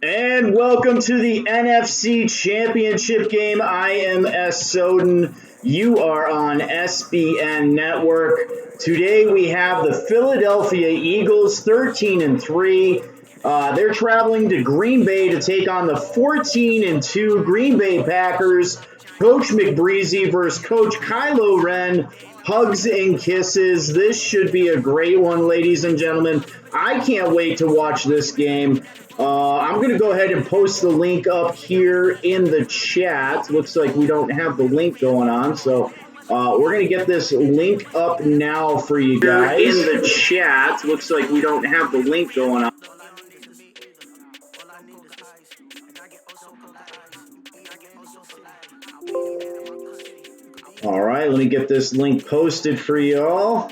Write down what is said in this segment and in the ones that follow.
And welcome to the NFC Championship game. I am Soden. You are on SBN Network. Today we have the Philadelphia Eagles, 13-3. They're traveling to Green Bay to take on the 14-2 Green Bay Packers. Coach McBreezy versus Coach Kylo Ren. Hugs and kisses. This should be a great one, ladies and gentlemen. I can't wait to watch this game. I'm going to go ahead and post the link up here in the chat. Looks like we don't have the link going on, so we're going to get this link up now for you guys. In the chat, looks like we don't have the link going on. All right, let me get this link posted for y'all.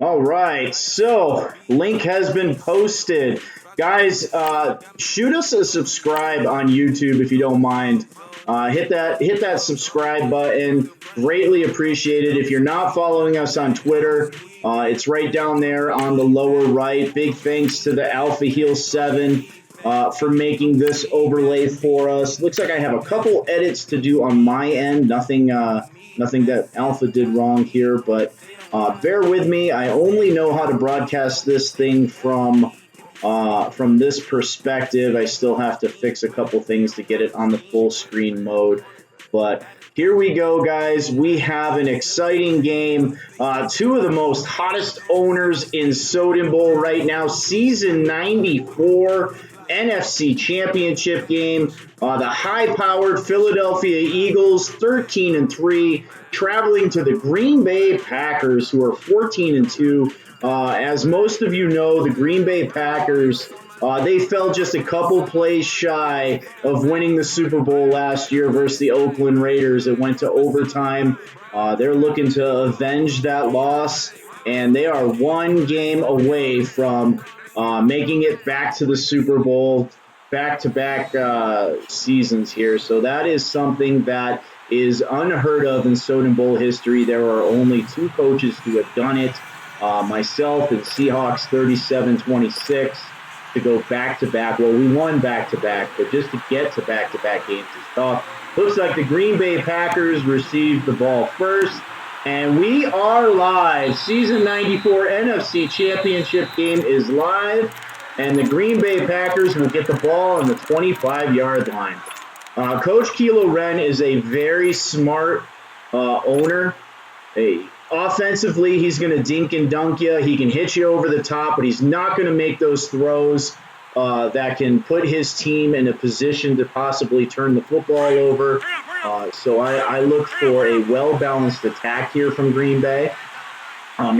All right, so link has been posted. Guys, shoot us a subscribe on YouTube if you don't mind. Hit that subscribe button. Greatly appreciated. If you're not following us on Twitter, it's right down there on the lower right. Big thanks to the Alpha Heel 7 for making this overlay for us. Looks like I have a couple edits to do on my end. Nothing that Alpha did wrong here, but bear with me. I only know how to broadcast this thing from this perspective. I still have to fix a couple things to get it on the full screen mode. But here we go, guys. We have an exciting game. Two of the most hottest owners in Soden Bowl right now. Season 94 NFC Championship game. The high-powered Philadelphia Eagles, 13-3, traveling to the Green Bay Packers, who are 14-2. As most of you know, the Green Bay Packers, they fell just a couple plays shy of winning the Super Bowl last year versus the Oakland Raiders. It went to overtime. They're looking to avenge that loss, and they are one game away from making it back to the Super Bowl, back-to-back seasons here. So that is something that is unheard of in Soden Bowl history. There are only two coaches who have done it, myself and Seahawks 37-26, to go back-to-back. Well, we won back-to-back, but just to get to back-to-back games is tough. Looks like the Green Bay Packers received the ball first. And we are live. Season 94 NFC Championship game is live. And the Green Bay Packers will get the ball on the 25-yard line. Coach Kylo Ren is a very smart owner. Offensively, he's going to dink and dunk you. He can hit you over the top, but he's not going to make those throws that can put his team in a position to possibly turn the football over. So I look for a well-balanced attack here from Green Bay.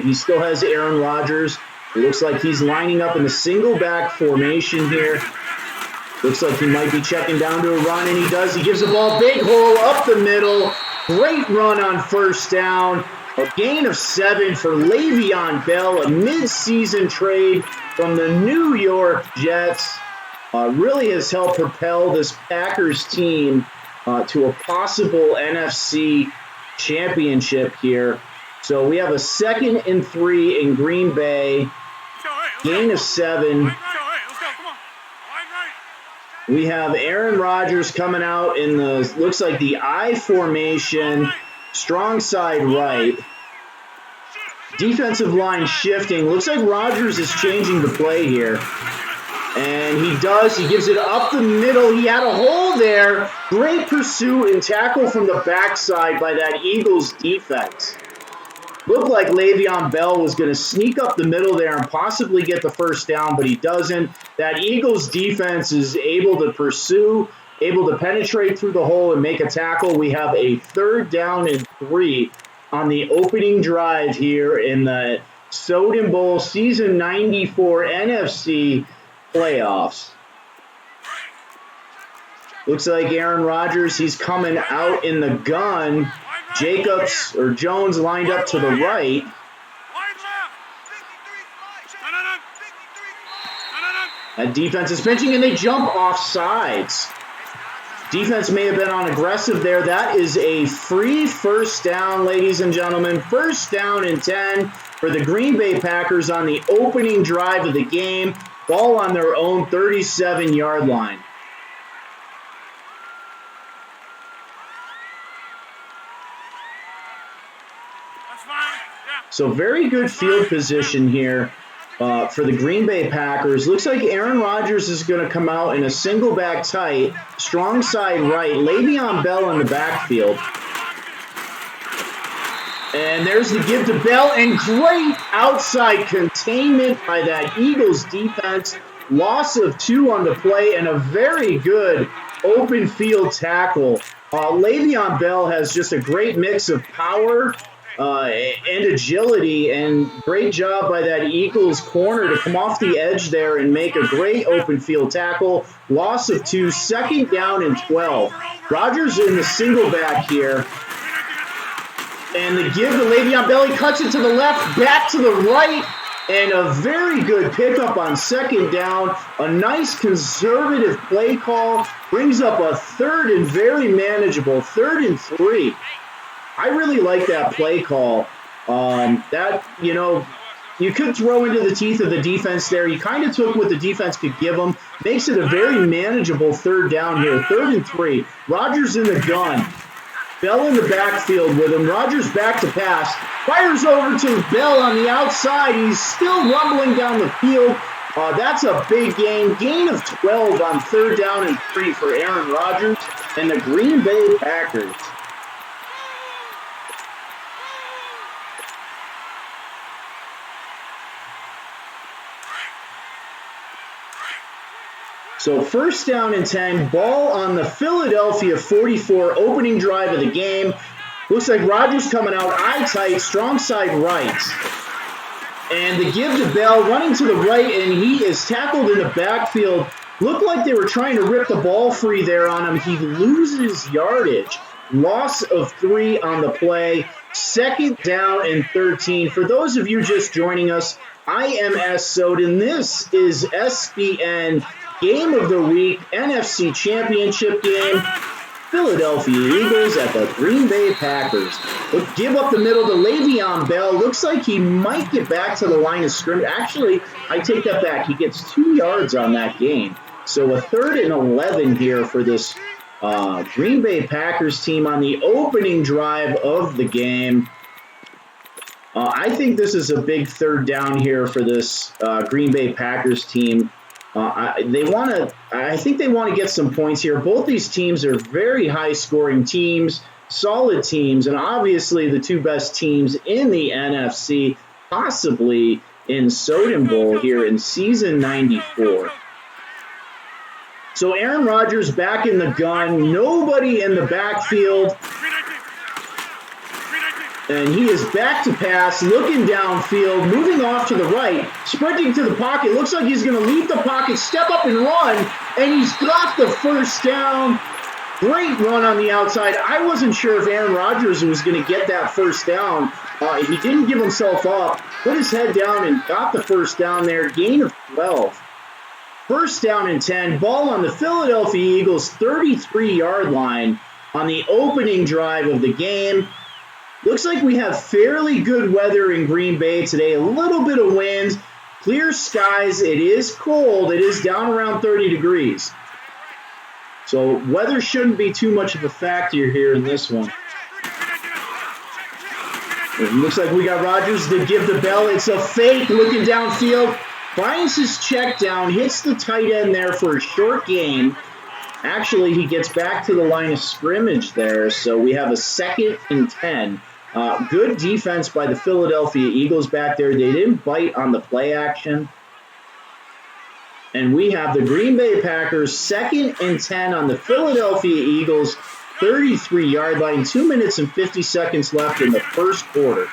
He still has Aaron Rodgers. It looks like he's lining up in a single-back formation here. Looks like he might be checking down to a run, and he does. He gives the ball big hole up the middle. Great run on first down. A gain of 7 for Le'Veon Bell, a mid-season trade from the New York Jets. Really has helped propel this Packers team to a possible NFC championship here. So we have a 2nd and 3 in Green Bay, gain of 7. We have Aaron Rodgers coming out in the, looks like the I formation, strong side right. Defensive line shifting. Looks like Rodgers is changing the play here. And he does. He gives it up the middle. He had a hole there. Great pursuit and tackle from the backside by that Eagles defense. Looked like Le'Veon Bell was going to sneak up the middle there and possibly get the first down, but he doesn't. That Eagles defense is able to pursue, able to penetrate through the hole and make a tackle. We have a 3rd down and 3 on the opening drive here in the Soden Bowl Season 94 NFC playoffs. Looks like Aaron Rodgers, he's coming out in the gun. Jacobs or Jones lined up to the right. That defense is pinching and they jump off sides. Defense may have been on aggressive there. That is a free first down, ladies and gentlemen. 1st down and 10 for the Green Bay Packers on the opening drive of the game. Ball on their own 37-yard line. So very good field position here for the Green Bay Packers. Looks like Aaron Rodgers is going to come out in a single back tight, strong side right. Le'Veon Bell in the backfield. And there's the give to Bell, and great outside containment by that Eagles defense. Loss of 2 on the play and a very good open field tackle. Le'Veon Bell has just a great mix of power and agility, and great job by that Eagles corner to come off the edge there and make a great open field tackle. Loss of 2, 2nd down and 12. Rodgers in the single back here. And the give to Le'Veon Bell, he cuts it to the left, back to the right, and a very good pickup on 2nd down. A nice conservative play call, brings up a 3rd and very manageable 3rd and 3. I really like that play call. You could throw into the teeth of the defense there. He kind of took what the defense could give him. Makes it a very manageable 3rd down here. 3rd and 3. Rodgers in the gun. Bell in the backfield with him. Rodgers back to pass. Fires over to Bell on the outside. He's still rumbling down the field. That's a big gain. Gain of 12 on 3rd down and 3 for Aaron Rodgers and the Green Bay Packers. So 1st down and 10, ball on the Philadelphia 44, opening drive of the game. Looks like Rodgers coming out eye tight, strong side right. And the give to Bell, running to the right, and he is tackled in the backfield. Looked like they were trying to rip the ball free there on him. He loses yardage. Loss of 3 on the play. 2nd down and 13. For those of you just joining us, I am Soden. This is SBN Game of the Week, NFC Championship game. Philadelphia Eagles at the Green Bay Packers. Give up the middle to Le'Veon Bell. Looks like he might get back to the line of scrimmage. Actually, I take that back. He gets 2 yards on that gain. So a 3rd and 11 here for this Green Bay Packers team on the opening drive of the game. I think this is a big 3rd down here for this Green Bay Packers team. I think they want to get some points here. Both these teams are very high-scoring teams, solid teams, and obviously the 2 best teams in the NFC, possibly in Soden Bowl here in Season 94. So Aaron Rodgers back in the gun, nobody in the backfield. And he is back to pass, looking downfield, moving off to the right, sprinting to the pocket. Looks like he's going to leave the pocket, step up and run, and he's got the 1st down. Great run on the outside. I wasn't sure if Aaron Rodgers was going to get that 1st down. He didn't give himself up, put his head down and got the 1st down there. Gain of 12. 1st down and 10. Ball on the Philadelphia Eagles 33-yard line on the opening drive of the game. Looks like we have fairly good weather in Green Bay today. A little bit of wind, clear skies. It is cold. It is down around 30 degrees. So weather shouldn't be too much of a factor here in this one. It looks like we got Rodgers to give the Bell. It's a fake, looking downfield. Finds his check down, hits the tight end there for a short gain. Actually, he gets back to the line of scrimmage there, so we have a 2nd and 10 Good defense by the Philadelphia Eagles back there. They didn't bite on the play action. And we have the Green Bay Packers 2nd and 10 on the Philadelphia Eagles 33-yard line. 2 minutes and 50 seconds left in the first quarter.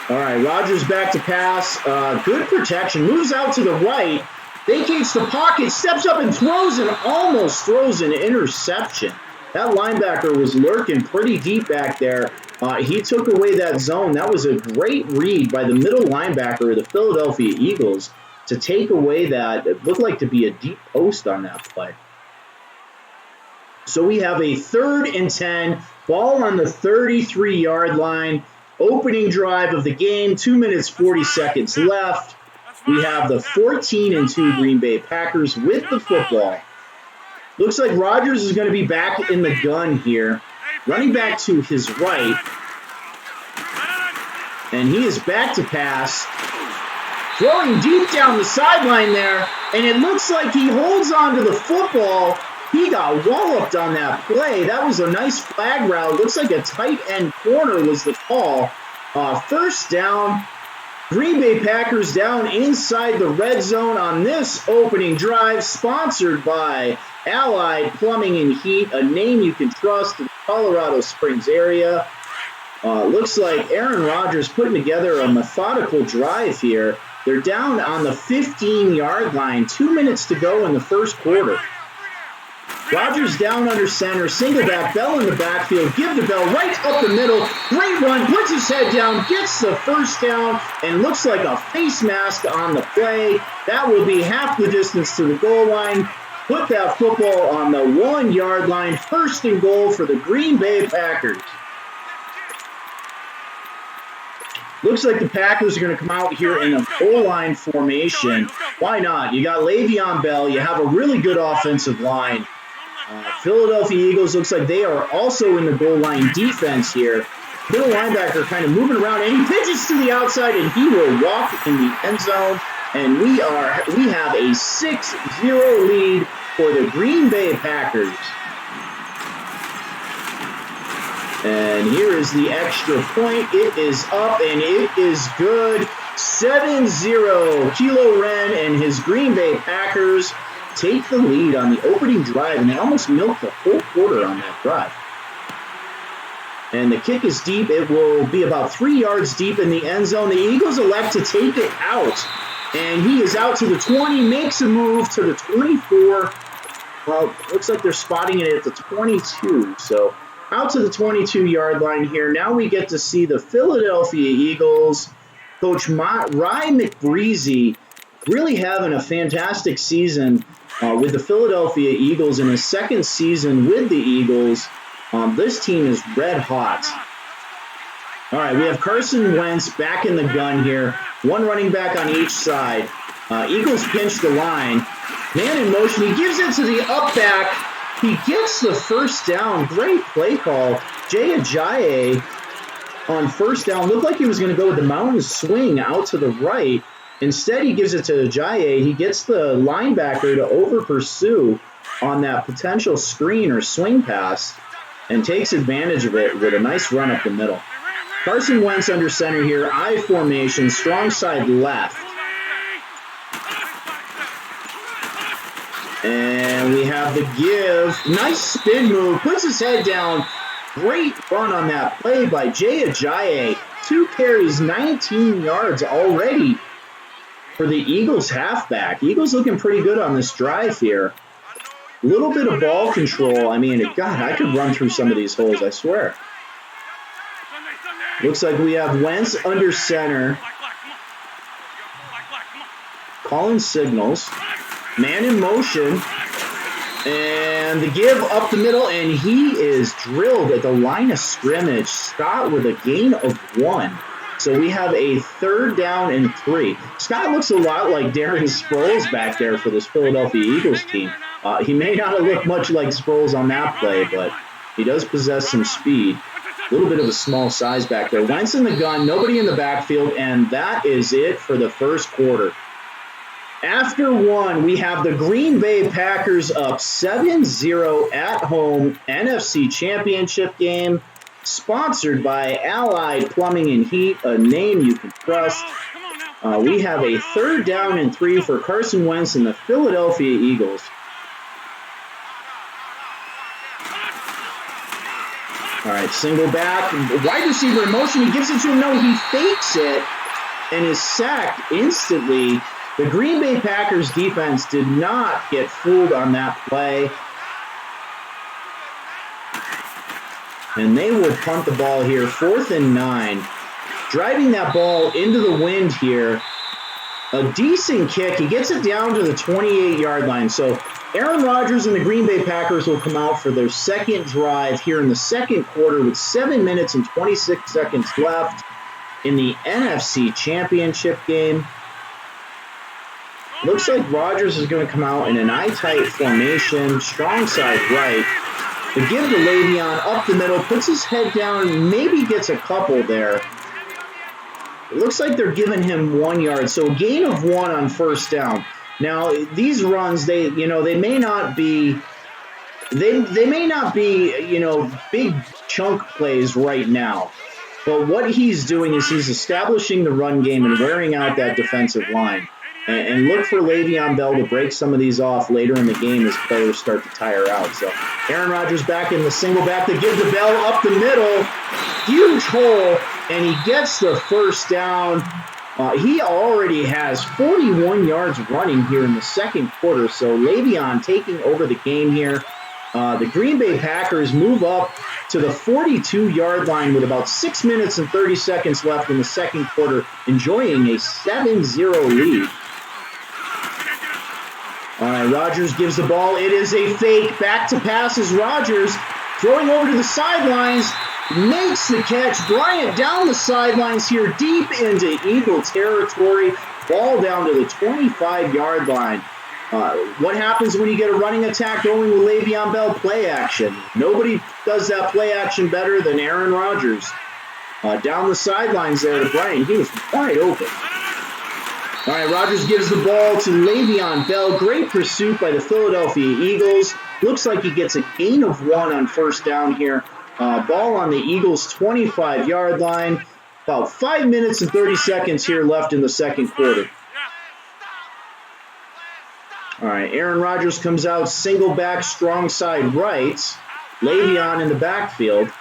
All right, Rodgers back to pass. Good protection. Moves out to the right. Vacates the pocket. Steps up and throws and almost throws an interception. That linebacker was lurking pretty deep back there. He took away that zone. That was a great read by the middle linebacker of the Philadelphia Eagles to take away that. It looked like to be a deep post on that play. So we have a 3rd and 10, ball on the 33-yard line, opening drive of the game, 2 minutes, 40 seconds left. We have the 14 and 2 Green Bay Packers with the football. Looks like Rodgers is going to be back in the gun here, running back to his right. And he is back to pass. Throwing deep down the sideline there, and it looks like he holds on to the football. He got walloped on that play. That was a nice flag route. Looks like a tight end corner was the call. First down. Green Bay Packers down inside the red zone on this opening drive, sponsored by Allied Plumbing and Heat, a name you can trust in the Colorado Springs area. Looks like Aaron Rodgers putting together a methodical drive here. They're down on the 15-yard line. 2 minutes to go in the first quarter. Rodgers down under center, single back, Bell in the backfield, give to Bell right up the middle, great run, puts his head down, gets the first down, and looks like a face mask on the play. That will be half the distance to the goal line. Put that football on the 1-yard line, 1st and goal for the Green Bay Packers. Looks like the Packers are going to come out here in a four-line formation. Why not? You got Le'Veon Bell. You have a really good offensive line. Philadelphia Eagles looks like they are also in the goal line defense here. Middle linebacker kind of moving around, and he pitches to the outside, and he will walk in the end zone. And we have a 6-0 lead for the Green Bay Packers. And here is the extra point. It is up, and it is good. 7-0. Kilo Ren and his Green Bay Packers take the lead on the opening drive, and they almost milked the whole quarter on that drive. And the kick is deep. It will be about 3 yards deep in the end zone. The Eagles elect to take it out, and he is out to the 20, makes a move to the 24. Well, looks like they're spotting it at the 22, so out to the 22-yard line here. Now we get to see the Philadelphia Eagles. Coach Rye McBreezy really having a fantastic season with the Philadelphia Eagles in his second season with the Eagles. This team is red hot. All right, we have Carson Wentz back in the gun here. One running back on each side. Eagles pinch the line. Man in motion. He gives it to the up back. He gets the first down. Great play call. Jay Ajayi on first down. Looked like he was going to go with the mountain swing out to the right. Instead, he gives it to Ajayi. He gets the linebacker to over-pursue on that potential screen or swing pass and takes advantage of it with a nice run up the middle. Carson Wentz under center here. I formation, strong side left. And we have the give. Nice spin move. Puts his head down. Great run on that play by Jay Ajayi. 2 carries, 19 yards already for the Eagles halfback. Eagles looking pretty good on this drive here. A little bit of ball control. I mean, God, I could run through some of these holes, I swear. Looks like we have Wentz under center. Calling signals. Man in motion. And the give up the middle, and he is drilled at the line of scrimmage. Scott with a gain of 1. So we have a 3rd down and 3. Scott looks a lot like Darren Sproles back there for this Philadelphia Eagles team. He may not have looked much like Sproles on that play, but he does possess some speed. A little bit of a small size back there. Wentz in the gun, nobody in the backfield, and that is it for the first quarter. After 1, we have the Green Bay Packers up 7-0 at home NFC Championship game. sponsored by Allied Plumbing and Heat, a name you can trust. We have a 3rd down and 3 for Carson Wentz and the Philadelphia Eagles. All right, single back, wide receiver in motion. He gives it to him. No, he fakes it and is sacked instantly. The Green Bay Packers defense did not get fooled on that play. And they will punt the ball here, 4th and 9. Driving that ball into the wind here. A decent kick. He gets it down to the 28-yard line. So Aaron Rodgers and the Green Bay Packers will come out for their second drive here in the second quarter with 7 minutes and 26 seconds left in the NFC Championship game. Looks like Rodgers is going to come out in an eye-tight formation, strong side right. To give to Le'Veon up the middle, puts his head down, maybe gets a couple there. It looks like they're giving him 1 yard, so a gain of 1 on 1st down. Now, these runs, they may not be big chunk plays right now. But what he's doing is he's establishing the run game and wearing out that defensive line. And look for Le'Veon Bell to break some of these off later in the game as players start to tire out. So Aaron Rodgers back in the single back to give the Bell up the middle. Huge hole, and he gets the 1st down. He already has 41 yards running here in the second quarter. So Le'Veon taking over the game here. The Green Bay Packers move up to the 42-yard line with about 6 minutes and 30 seconds left in the second quarter, enjoying a 7-0 lead. All right, Rodgers gives the ball. It is a fake. Back to pass is Rodgers. Throwing over to the sidelines. Makes the catch. Bryant down the sidelines here deep into Eagle territory. Ball down to the 25-yard line. What happens when you get a running attack going with Le'Veon Bell? Play action. Nobody does that play action better than Aaron Rodgers. Down the sidelines there to Bryant. He was wide open. All right, Rodgers gives the ball to Le'Veon Bell. Great pursuit by the Philadelphia Eagles. Looks like he gets a gain of 1 on 1st down here. Ball on the Eagles' 25-yard line. About 5 minutes and 30 seconds here left in the second quarter. All right, Aaron Rodgers comes out, single back, strong side right. Le'Veon in the backfield.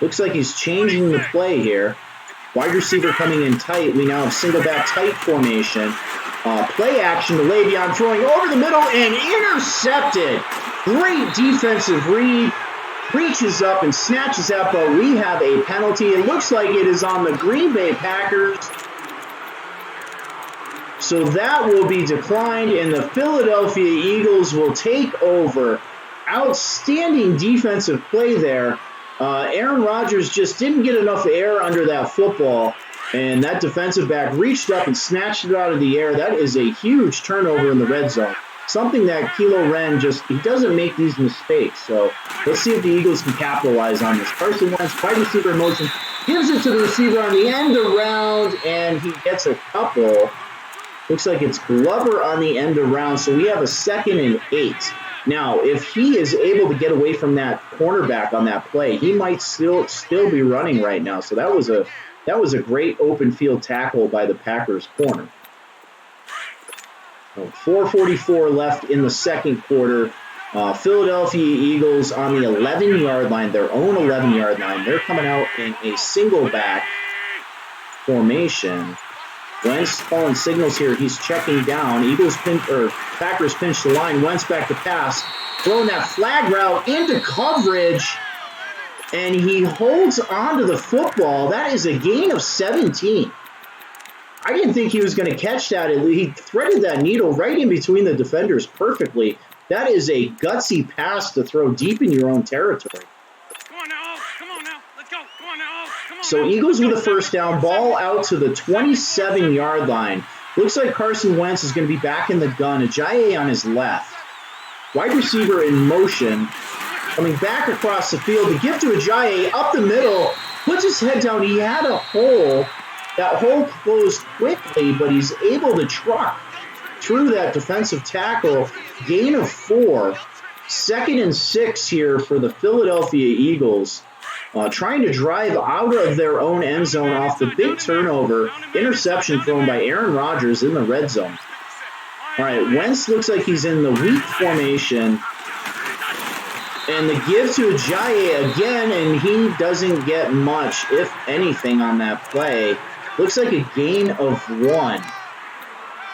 Looks like he's changing the play here. Wide receiver coming in tight. We now have single back tight formation. Play action to Le'Veon, throwing over the middle and intercepted. Great defensive read. Reaches up and snatches that, but we have a penalty. It looks like it is on the Green Bay Packers. So that will be declined, and the Philadelphia Eagles will take over. Outstanding defensive play there. Aaron Rodgers just didn't get enough air under that football, and that defensive back reached up and snatched it out of the air. That is a huge turnover in the red zone. Something that Kilo Wren he doesn't make these mistakes. So let's see if the Eagles can capitalize on this. Carson Wentz, wide receiver in motion, gives it to the receiver on the end around, and he gets a couple. Looks like it's Glover on the end around, so we have a 2nd and 8. Now, if he is able to get away from that cornerback on that play, he might still be running right now. So that was a great open field tackle by the Packers corner. So 4:44 left in the second quarter. Philadelphia Eagles on the 11-yard line, their own 11-yard line. They're coming out in a single back formation. Wentz calling signals here. He's checking down. Packers pinch the line. Wentz back to pass. Throwing that flag route into coverage. And he holds on to the football. That is a gain of 17. I didn't think he was going to catch that. He threaded that needle right in between the defenders perfectly. That is a gutsy pass to throw deep in your own territory. So Eagles with a 1st down, ball out to the 27-yard line. Looks like Carson Wentz is going to be back in the gun. Ajayi on his left. Wide receiver in motion. Coming back across the field to give to Ajayi up the middle. Puts his head down. He had a hole. That hole closed quickly, but he's able to truck through that defensive tackle. Gain of 4. 2nd and 6 here for the Philadelphia Eagles. Trying to drive out of their own end zone off the big turnover, interception thrown by Aaron Rodgers in the red zone. All right, Wentz looks like he's in the weak formation. And the give to Ajayi again, and he doesn't get much, if anything, on that play. Looks like a gain of 1.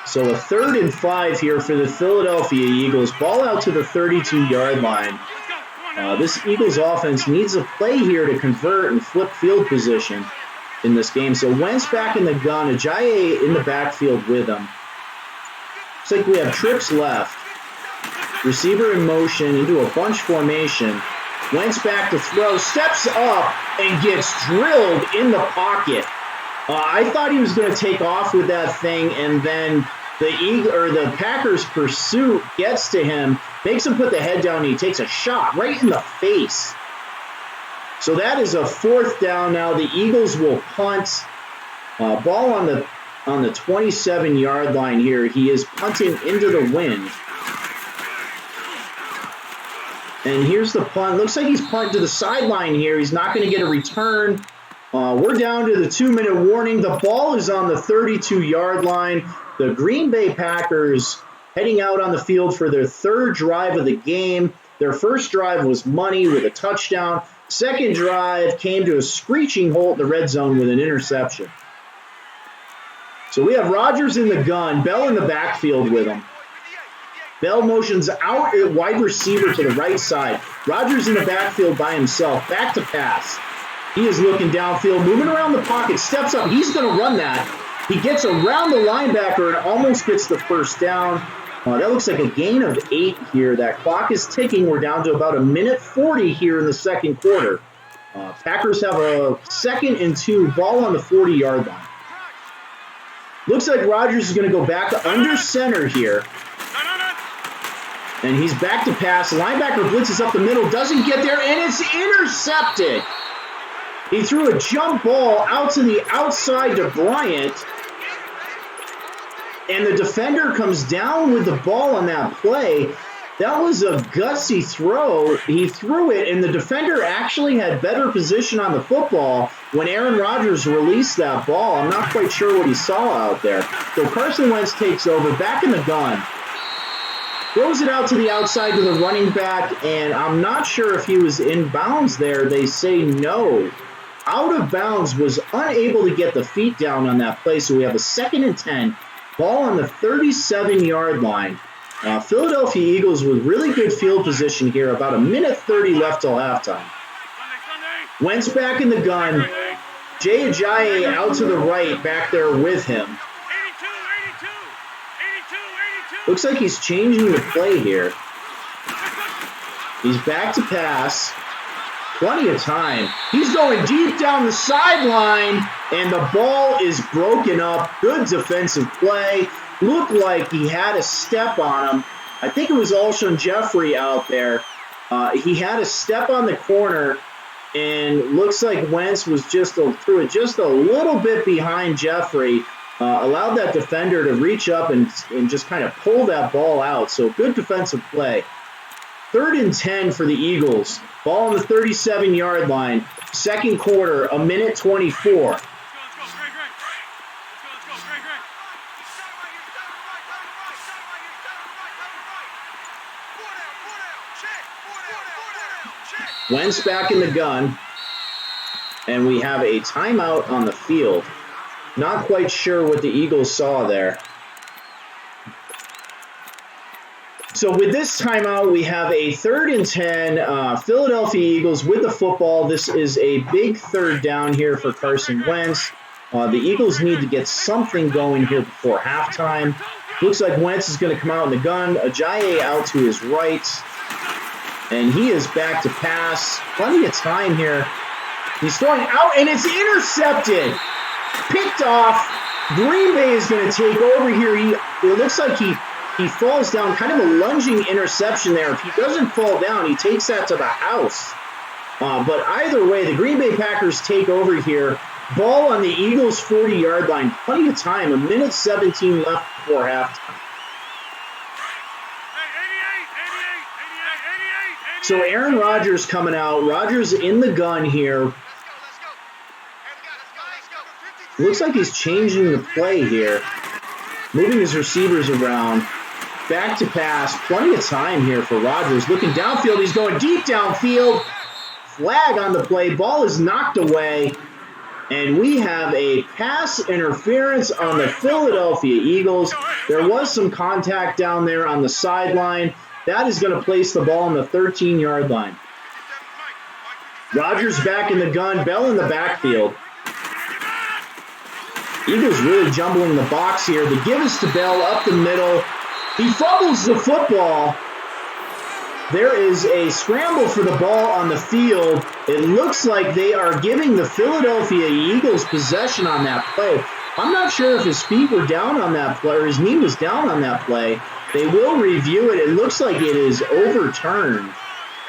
So a 3rd and 5 here for the Philadelphia Eagles. Ball out to the 32-yard line. This Eagles offense needs a play here to convert and flip field position in this game. So Wentz back in the gun, Ajayi in the backfield with him. Looks like we have trips left. Receiver in motion into a bunch formation. Wentz back to throw, steps up and gets drilled in the pocket. I thought he was going to take off with that thing, and then the Packers' pursuit gets to him, makes him put the head down, and he takes a shot right in the face. So that is a 4th down now. The Eagles will punt. Ball on the 27-yard line here. He is punting into the wind. And here's the punt. Looks like he's punting to the sideline here. He's not going to get a return. We're down to the 2-minute warning. The ball is on the 32-yard line. The Green Bay Packers heading out on the field for their 3rd drive of the game. Their first drive was money with a touchdown. Second drive came to a screeching halt in the red zone with an interception. So we have Rodgers in the gun, Bell in the backfield with him. Bell motions out at wide receiver to the right side. Rodgers in the backfield by himself. Back to pass. He is looking downfield, moving around the pocket, steps up. He's going to run that. He gets around the linebacker and almost gets the first down. That looks like a gain of 8 here. That clock is ticking. We're down to about 1:40 here in the second quarter. Packers have a 2nd and 2, ball on the 40-yard line. Looks like Rodgers is going to go back under center here. And he's back to pass. The linebacker blitzes up the middle, doesn't get there, and it's intercepted. He threw a jump ball out to the outside to Bryant. And the defender comes down with the ball on that play. That was a gutsy throw. He threw it, and the defender actually had better position on the football when Aaron Rodgers released that ball. I'm not quite sure what he saw out there. So Carson Wentz takes over, back in the gun. Throws it out to the outside to the running back, and I'm not sure if he was in bounds there. They say no. Out of bounds, was unable to get the feet down on that play, so we have a 2nd and 10. Ball on the 37-yard line. Philadelphia Eagles with really good field position here. About 1:30 left till halftime. Wentz back in the gun. Jay Ajayi out to the right, back there with him. Looks like he's changing the play here. He's back to pass. Plenty of time. He's going deep down the sideline, and the ball is broken up. Good defensive play. Looked like he had a step on him. I think it was Alshon Jeffrey out there. He had a step on the corner, and looks like Wentz was threw it just a little bit behind Jeffrey. Allowed that defender to reach up and just kind of pull that ball out. So good defensive play. 3rd and 10 for the Eagles. Ball on the 37-yard line. Second quarter, 1:24. Wentz back in the gun. And we have a timeout on the field. Not quite sure what the Eagles saw there. So with this timeout, we have a 3rd and 10. Philadelphia Eagles with the football. This is a big 3rd down here for Carson Wentz. The Eagles need to get something going here before halftime. Looks like Wentz is going to come out in the gun. Ajayi out to his right. And he is back to pass. Plenty of time here. He's throwing out, and it's intercepted. Picked off. Green Bay is going to take over here. It looks like he falls down, kind of a lunging interception there. If he doesn't fall down, he takes that to the house. But either way, the Green Bay Packers take over here. Ball on the Eagles' 40-yard line. Plenty of time, 1:17 left before halftime. So Aaron Rodgers coming out. Rodgers in the gun here. Looks like he's changing the play here. Moving his receivers around. Back to pass. Plenty of time here for Rodgers. Looking downfield. He's going deep downfield. Flag on the play. Ball is knocked away. And we have a pass interference on the Philadelphia Eagles. There was some contact down there on the sideline. That is going to place the ball on the 13-yard line. Rodgers back in the gun. Bell in the backfield. Eagles really jumbling the box here. The give is to Bell up the middle. He fumbles the football. There is a scramble for the ball on the field. It looks like they are giving the Philadelphia Eagles possession on that play. I'm not sure if his feet were down on that play or his knee was down on that play. They will review it. It looks like it is overturned.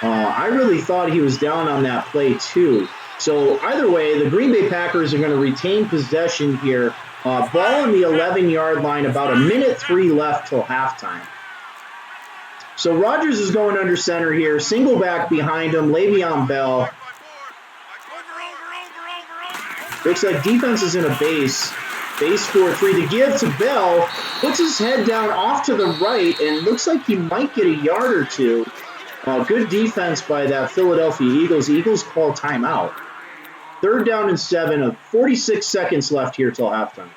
I really thought he was down on that play too. So either way, the Green Bay Packers are going to retain possession here. Ball on the 11-yard line, about 1:03 left till halftime. So Rodgers is going under center here. Single back behind him, Le'Veon Bell. Looks like defense is in a base. Base 4-3. The give to Bell. Puts his head down off to the right and looks like he might get a yard or two. Good defense by that Philadelphia Eagles. Eagles call timeout. 3rd down and 7. 46 seconds left here till halftime.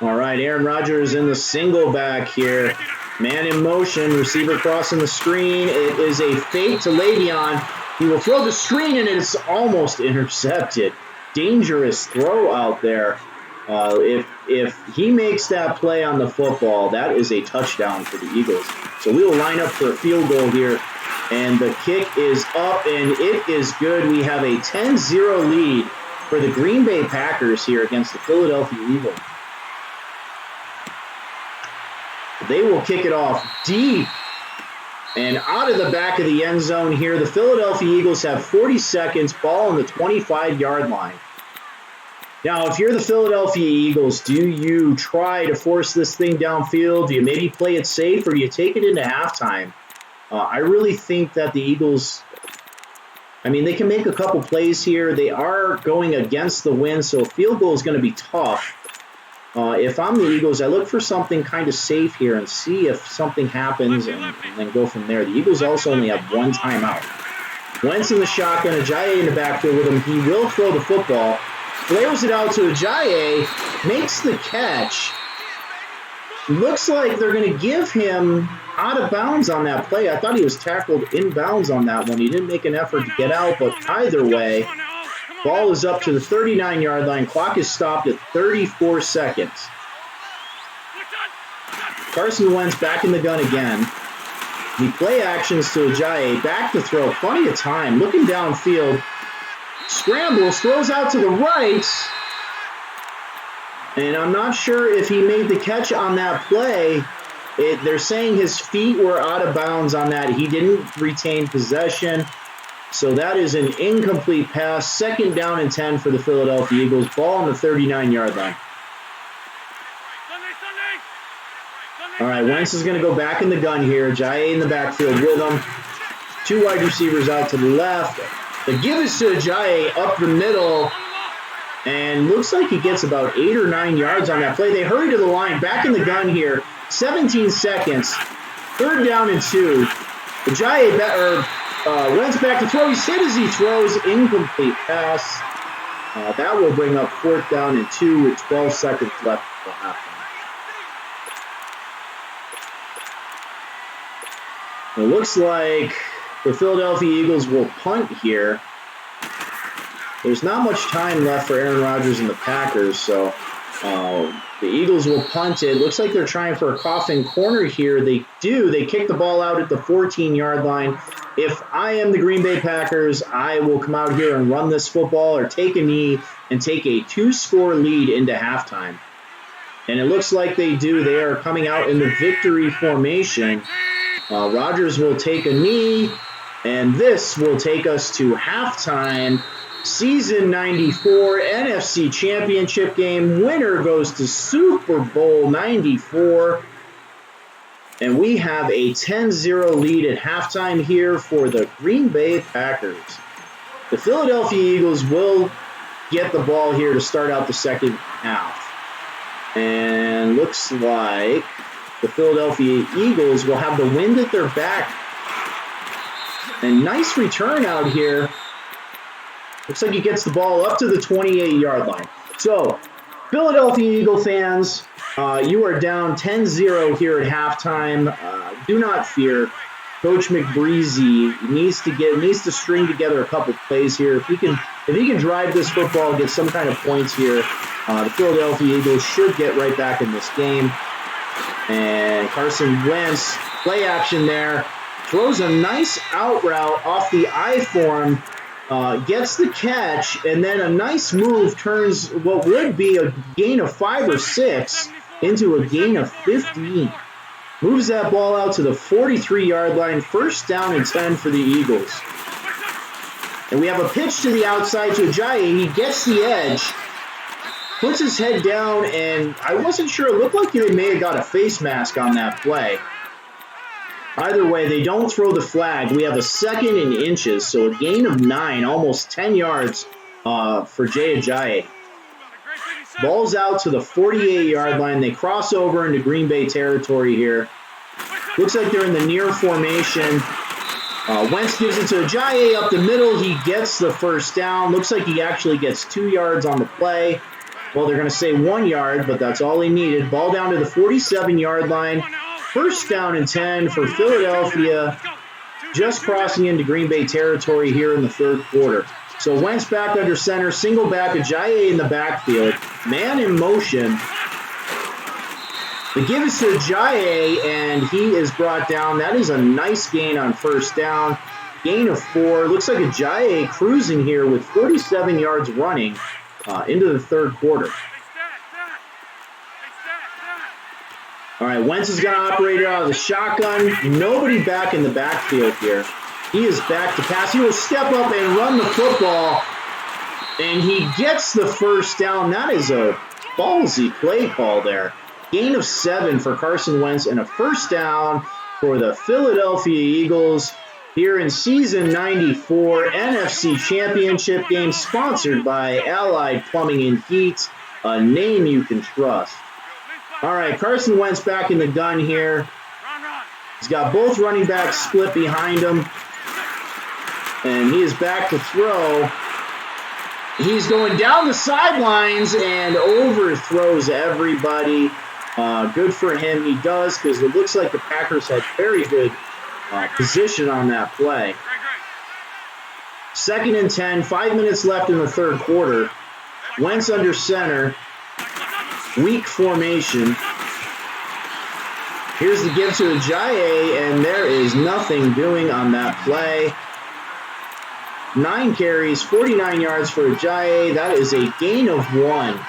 All right, Aaron Rodgers in the single back here. Man in motion, receiver crossing the screen. It is a fake to Le'Veon. He will throw the screen, and it's almost intercepted. Dangerous throw out there. If he makes that play on the football, that is a touchdown for the Eagles. So we will line up for a field goal here, and the kick is up, and it is good. We have a 10-0 lead for the Green Bay Packers here against the Philadelphia Eagles. They will kick it off deep and out of the back of the end zone here. The Philadelphia Eagles have 40 seconds, ball on the 25-yard line. Now, if you're the Philadelphia Eagles, do you try to force this thing downfield? Do you maybe play it safe, or do you take it into halftime? I really think that the Eagles, they can make a couple plays here. They are going against the wind, so a field goal is going to be tough. If I'm the Eagles, I look for something kind of safe here and see if something happens and then go from there. The Eagles also only have one timeout. Wentz in the shotgun, Ajayi in the backfield with him. He will throw the football. Flares it out to Ajayi, makes the catch. Looks like they're going to give him out of bounds on that play. I thought he was tackled inbounds on that one. He didn't make an effort to get out, but either way, ball is up to the 39-yard line. Clock is stopped at 34 seconds. Carson Wentz back in the gun again. He play actions to Ajayi. Back to throw. Plenty of time. Looking downfield. Scrambles. Throws out to the right. And I'm not sure if he made the catch on that play. They're saying his feet were out of bounds on that. He didn't retain possession. So that is an incomplete pass. 2nd down and 10 for the Philadelphia Eagles. Ball on the 39-yard line. All right, Wentz is going to go back in the gun here. Ajayi in the backfield with him. 2 wide receivers out to the left. The give is to Ajayi up the middle. And looks like he gets about 8 or 9 yards on that play. They hurry to the line. Back in the gun here. 17 seconds. 3rd down and 2. Ajayi Wentz back to throw. He's hit as he throws. Incomplete pass. That will bring up 4th down and 2 with 12 seconds left for halftime. It looks like the Philadelphia Eagles will punt here. There's not much time left for Aaron Rodgers and the Packers, so the Eagles will punt it. Looks like they're trying for a coffin corner here. They do. They kick the ball out at the 14-yard line. If I am the Green Bay Packers, I will come out here and run this football or take a knee and take a 2-score lead into halftime. And it looks like they do. They are coming out in the victory formation. Rodgers will take a knee, and this will take us to halftime. Season 94 NFC Championship game. Winner goes to Super Bowl 94. And we have a 10-0 lead at halftime here for the Green Bay Packers. The Philadelphia Eagles will get the ball here to start out the second half. And looks like the Philadelphia Eagles will have the wind at their back. And nice return out here. Looks like he gets the ball up to the 28-yard line. So, Philadelphia Eagle fans, you are down 10-0 here at halftime. Do not fear. Coach McBreezy needs to string together a couple plays here. If he can drive this football, get some kind of points here, the Philadelphia Eagles should get right back in this game. And Carson Wentz, play action there, throws a nice out route off the I-form. Gets the catch, and then a nice move turns what would be a gain of 5 or 6 into a gain of 15. Moves that ball out to the 43-yard line, first down and 10 for the Eagles. And we have a pitch to the outside to Ajayi. He gets the edge, puts his head down, and I wasn't sure. It looked like they may have got a face mask on that play. Either way, they don't throw the flag. We have a second and inches, so a gain of 9, almost 10 yards for Jay Ajayi. Ball's out to the 48-yard line. They cross over into Green Bay territory here. Looks like they're in the near formation. Wentz gives it to Ajayi up the middle. He gets the first down. Looks like he actually gets 2 yards on the play. Well, they're going to say 1 yard, but that's all he needed. Ball down to the 47-yard line. First down and 10 for Philadelphia, just crossing into Green Bay territory here in the third quarter. So Wentz back under center, single back, Ajayi in the backfield, man in motion. The give is to Ajayi, and he is brought down. That is a nice gain on first down. Gain of 4. Looks like Ajayi cruising here with 47 yards running into the third quarter. All right, Wentz is going to operate it out of the shotgun. Nobody back in the backfield here. He is back to pass. He will step up and run the football, and he gets the first down. That is a ballsy play call there. Gain of 7 for Carson Wentz and a first down for the Philadelphia Eagles here in Season 94 NFC Championship game, sponsored by Allied Plumbing and Heat, a name you can trust. All right, Carson Wentz back in the gun here. He's got both running backs split behind him. And he is back to throw. He's going down the sidelines and overthrows everybody. Good for him. He does, because it looks like the Packers had very good position on that play. Second and 10, 5 minutes left in the third quarter. Wentz under center. Weak formation. Here's the give to Ajayi, and there is nothing doing on that play. 9 carries, 49 yards for Ajayi. That is a gain of 1.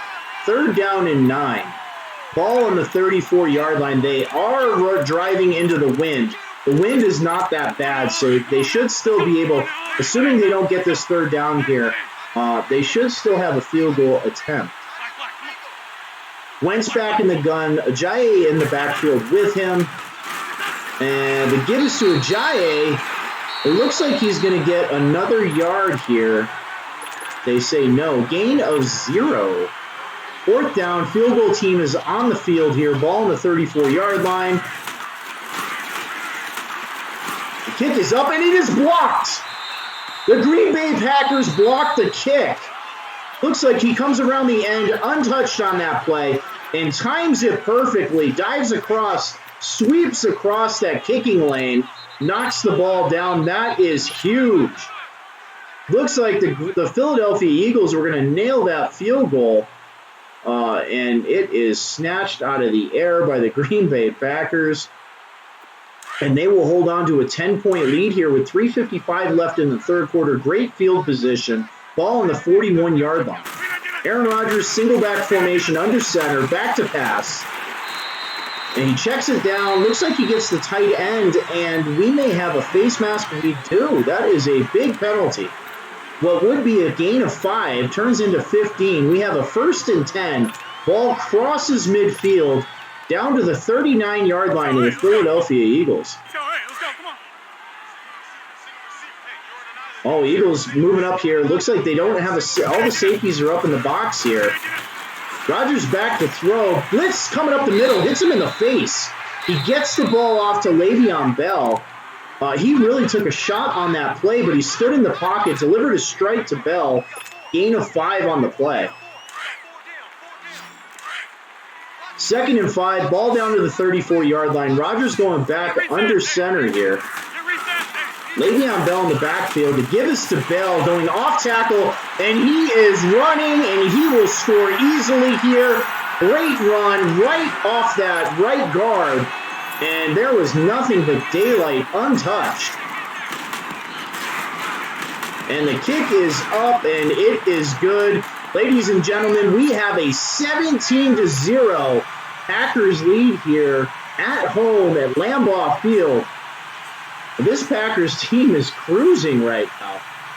Third down and 9. Ball on the 34-yard line. They are driving into the wind. The wind is not that bad, so they should still be able, assuming they don't get this third down here, they should still have a field goal attempt. Wentz back in the gun, Ajayi in the backfield with him. And the give is to Ajayi. It looks like he's going to get another yard here. They say no. Gain of 0. Fourth down, field goal team is on the field here. Ball on the 34-yard line. The kick is up, and it is blocked. The Green Bay Packers blocked the kick. Looks like he comes around the end, untouched on that play, and times it perfectly. Dives across, sweeps across that kicking lane, knocks the ball down. That is huge. Looks like the Philadelphia Eagles were going to nail that field goal, and it is snatched out of the air by the Green Bay Packers. And they will hold on to a 10-point lead here with 3:55 left in the third quarter. Great field position. Ball on the 41-yard line. Aaron Rodgers, single back formation under center, back to pass. And he checks it down. Looks like he gets the tight end, and we may have a face mask. We do. That is a big penalty. What would be a gain of 5 turns into 15. We have a 1st and 10. Ball crosses midfield down to the 39-yard line of the Philadelphia Eagles. Oh, Eagles moving up here. Looks like they don't have all the safeties are up in the box here. Rodgers back to throw. Blitz coming up the middle. Hits him in the face. He gets the ball off to Le'Veon Bell. He really took a shot on that play, but he stood in the pocket, delivered a strike to Bell. Gain of 5 on the play. 2nd and 5. Ball down to the 34-yard line. Rodgers going back under center here. Le'Veon Bell in the backfield to give us to Bell, going off tackle, and he is running, and he will score easily here. Great run right off that right guard, and there was nothing but daylight untouched. And the kick is up, and it is good. Ladies and gentlemen, we have a 17-0 Packers lead here at home at Lambeau Field. This Packers team is cruising right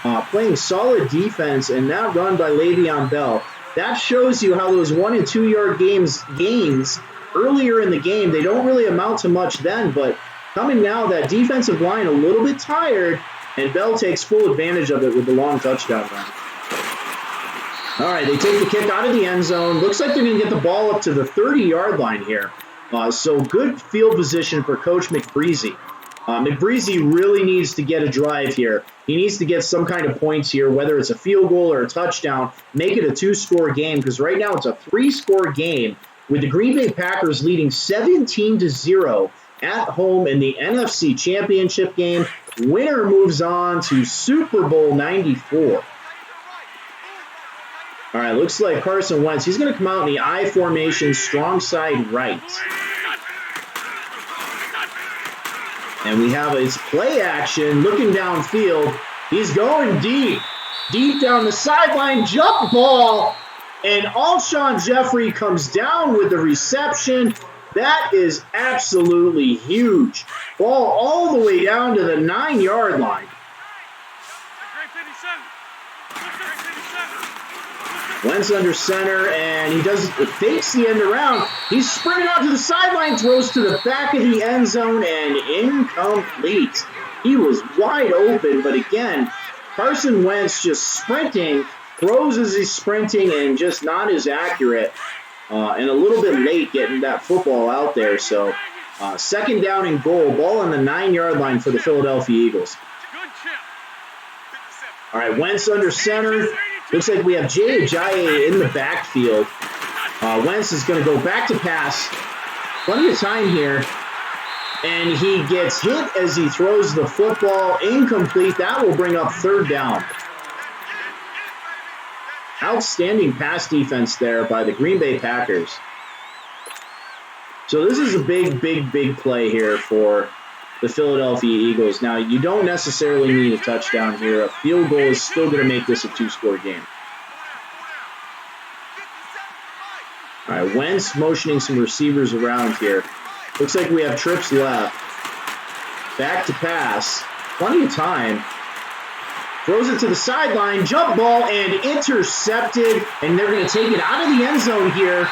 now, playing solid defense, and that run by Le'Veon Bell. That shows you how those 1- and 2-yard gains earlier in the game, they don't really amount to much then, but coming now, that defensive line a little bit tired, and Bell takes full advantage of it with the long touchdown run. All right, they take the kick out of the end zone. Looks like they're going to get the ball up to the 30-yard line here. So good field position for Coach McBreezy. McBreezy really needs to get a drive here. He needs to get some kind of points here, whether it's a field goal or a touchdown. Make it a 2-score game, because right now it's a 3-score game with the Green Bay Packers leading 17-0 at home in the NFC Championship game. Winner moves on to Super Bowl 94. All right, looks like Carson Wentz. He's going to come out in the I formation, strong side right. And we have his play action, looking downfield. He's going deep down the sideline, jump ball, and Alshon Jeffrey comes down with the reception. That is absolutely huge. Ball all the way down to the 9-yard line. Wentz under center, and he fakes the end around. He's sprinting out to the sideline, throws to the back of the end zone, and incomplete. He was wide open, but again, Carson Wentz just sprinting, throws as he's sprinting, and just not as accurate, and a little bit late getting that football out there. So 2nd down and goal, ball on the 9-yard line for the Philadelphia Eagles. All right, Wentz under center. Looks like we have Jay Ajayi in the backfield. Wentz is going to go back to pass. Plenty of time here. And he gets hit as he throws the football. Incomplete. That will bring up 3rd down. Outstanding pass defense there by the Green Bay Packers. So this is a big play here for the Philadelphia Eagles. Now, you don't necessarily need a touchdown here. A field goal is still going to make this a 2-score game. All right, Wentz motioning some receivers around here. Looks like we have trips left. Back to pass. Plenty of time. Throws it to the sideline. Jump ball and intercepted. And they're going to take it out of the end zone here.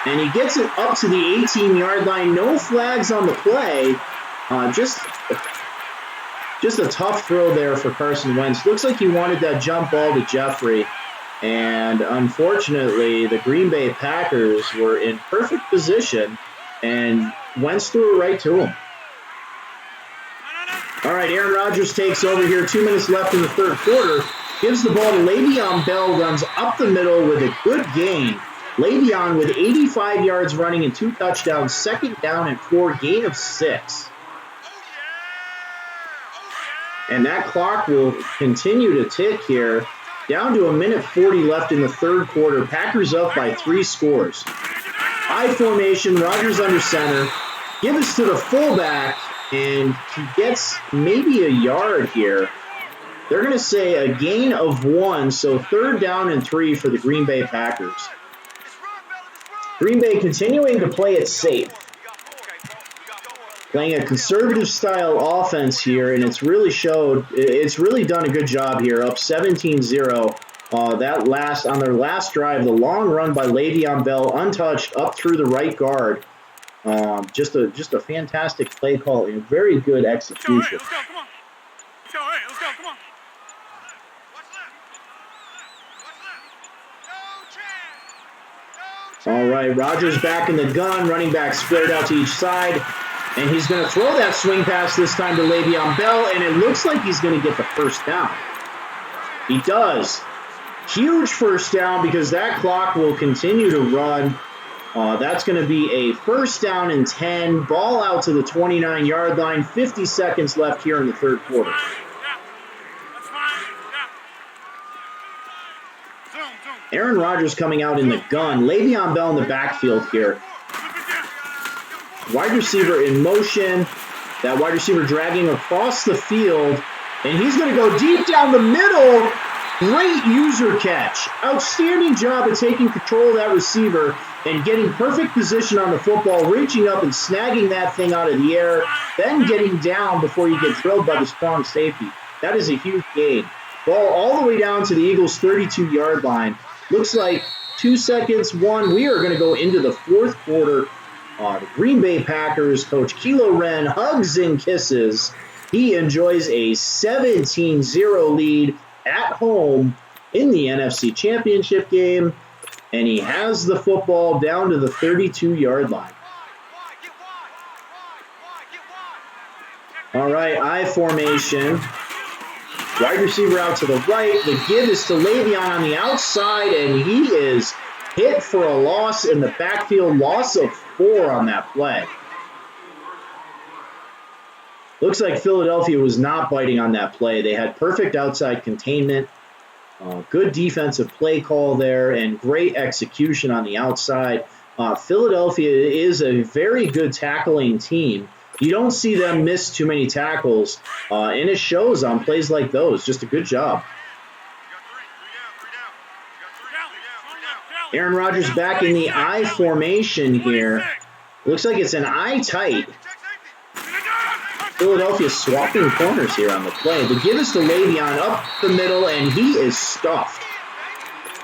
And he gets it up to the 18-yard line. No flags on the play. Just a tough throw there for Carson Wentz. Looks like he wanted that jump ball to Jeffrey. And unfortunately, the Green Bay Packers were in perfect position. And Wentz threw it right to him. All right, Aaron Rodgers takes over here. 2 minutes left in the 3rd quarter. Gives the ball to Le'Veon Bell. Runs up the middle with a good gain. Le'Veon with 85 yards running and 2 touchdowns, 2nd down and 4, gain of 6. And that clock will continue to tick here. Down to 1:40 left in the 3rd quarter. Packers up by 3 scores. I formation, Rodgers under center. Give us to the fullback, and he gets maybe a yard here. They're going to say a gain of 1, so 3rd down and 3 for the Green Bay Packers. Green Bay continuing to play it safe. Playing a conservative style offense here, and it's really done a good job here, up 17-0. On their last drive, the long run by Le'Veon Bell, untouched, up through the right guard. Just a fantastic play call and very good execution. Let's go, come on. Let's go, come on. All right, Rodgers back in the gun, running back spread out to each side. And he's going to throw that swing pass this time to Le'Veon Bell, and it looks like he's going to get the first down. He does. Huge first down because that clock will continue to run. That's going to be a first down and 10. Ball out to the 29-yard line. 50 seconds left here in the third quarter. Aaron Rodgers coming out in the gun. Le'Veon Bell in the backfield here. Wide receiver in motion. That wide receiver dragging across the field. And he's going to go deep down the middle. Great user catch. Outstanding job of taking control of that receiver and getting perfect position on the football, reaching up and snagging that thing out of the air, then getting down before you get drilled by the strong safety. That is a huge gain. Ball all the way down to the Eagles' 32-yard line. Looks like 2 seconds, one. We are going to go into the fourth quarter. The Green Bay Packers, Coach Kilo Wren hugs and kisses. He enjoys a 17-0 lead at home in the NFC Championship game, and he has the football down to the 32-yard line. All right, I formation. Wide receiver out to the right. The give is to Le'Veon on the outside, and he is hit for a loss in the backfield, loss of 4 on that play. Looks like Philadelphia was not biting on that play. They had perfect outside containment, good defensive play call there, and great execution on the outside. Philadelphia is a very good tackling team. You don't see them miss too many tackles, and it shows on plays like those. Just a good job. Aaron Rodgers back in the I formation here. Looks like it's an I tight. Philadelphia swapping corners here on the play. The give is to Le'Veon up the middle, and he is stuffed.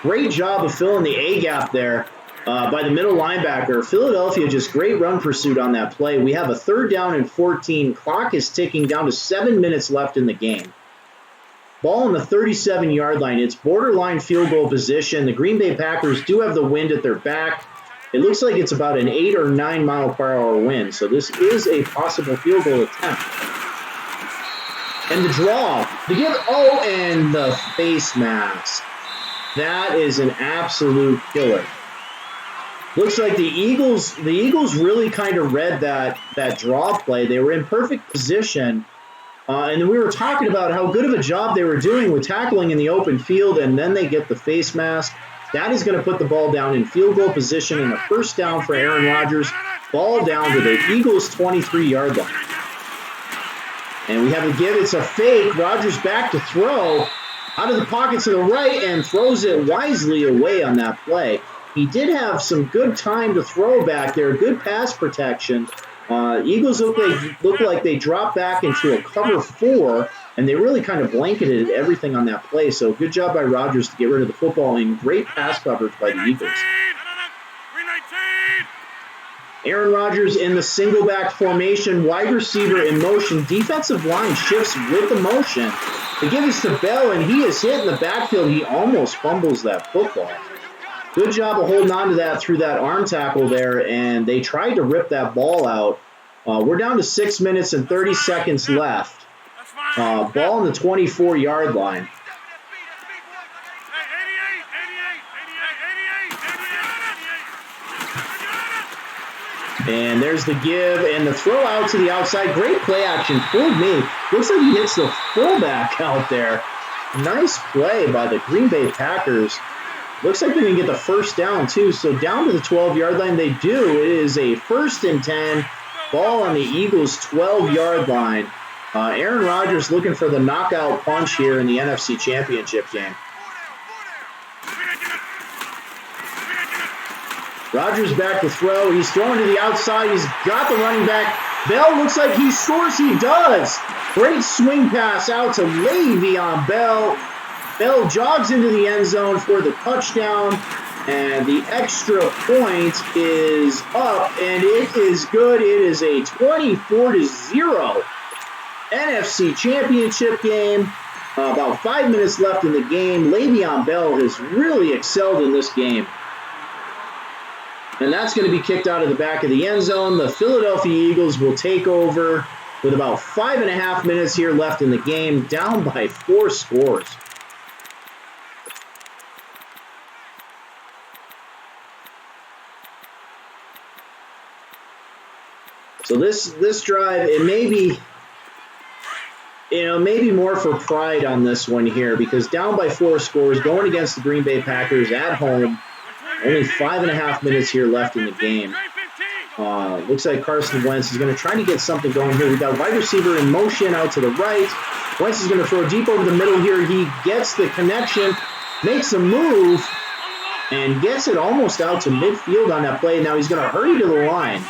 Great job of filling the A-gap there by the middle linebacker. Philadelphia, just great run pursuit on that play. We have a 3rd down and 14. Clock is ticking down to 7 minutes left in the game. Ball on the 37-yard line. It's borderline field goal position. The Green Bay Packers do have the wind at their back. It looks like it's about an 8 or 9 mile per hour wind, so this is a possible field goal attempt. And the draw, the give, and the face mask. That is an absolute killer. Looks like the Eagles really kind of read that draw play. They were in perfect position. And then we were talking about how good of a job they were doing with tackling in the open field, and then they get the face mask. That is going to put the ball down in field goal position and a first down for Aaron Rodgers. Ball down to the Eagles' 23-yard line. And we have a give. It's a fake. Rodgers back to throw. Out of the pocket to the right and throws it wisely away on that play. He did have some good time to throw back there. Good pass protection. Eagles look like they dropped back into a cover 4, and they really kind of blanketed everything on that play. So good job by Rodgers to get rid of the football and great pass coverage by the Eagles. Aaron Rodgers in the single back formation, wide receiver in motion, defensive line shifts with the motion. The give is to Bell, and he is hit in the backfield. He almost fumbles that football. Good job of holding on to that through that arm tackle there, and they tried to rip that ball out. We're down to 6 minutes and 30 seconds left. Ball on the 24-yard line. And there's the give and the throw out to the outside. Great play action. Fooled me. Looks like he hits the fullback out there. Nice play by the Green Bay Packers. Looks like they're going to get the first down, too. So down to the 12-yard line, they do. It is a 1st and 10. Ball on the Eagles' 12-yard line. Aaron Rodgers looking for the knockout punch here in the NFC Championship game. Rodgers back to throw. He's throwing to the outside. He's got the running back. Bell looks like he scores. He does. Great swing pass out to Le'Veon Bell. Bell jogs into the end zone for the touchdown. And the extra point is up, and it is good. It is a 24-0 NFC Championship game. About 5 minutes left in the game. Le'Veon Bell has really excelled in this game. And that's going to be kicked out of the back of the end zone. The Philadelphia Eagles will take over with about 5.5 minutes here left in the game, down by 4 scores. So this drive, it may be, maybe more for pride on this one here, because down by 4 scores, going against the Green Bay Packers at home, only 5.5 minutes here left in the game. Looks like Carson Wentz is going to try to get something going here. We've got wide receiver in motion out to the right. Wentz is going to throw deep over the middle here. He gets the connection, makes a move, and gets it almost out to midfield on that play. Now he's going to hurry to the line.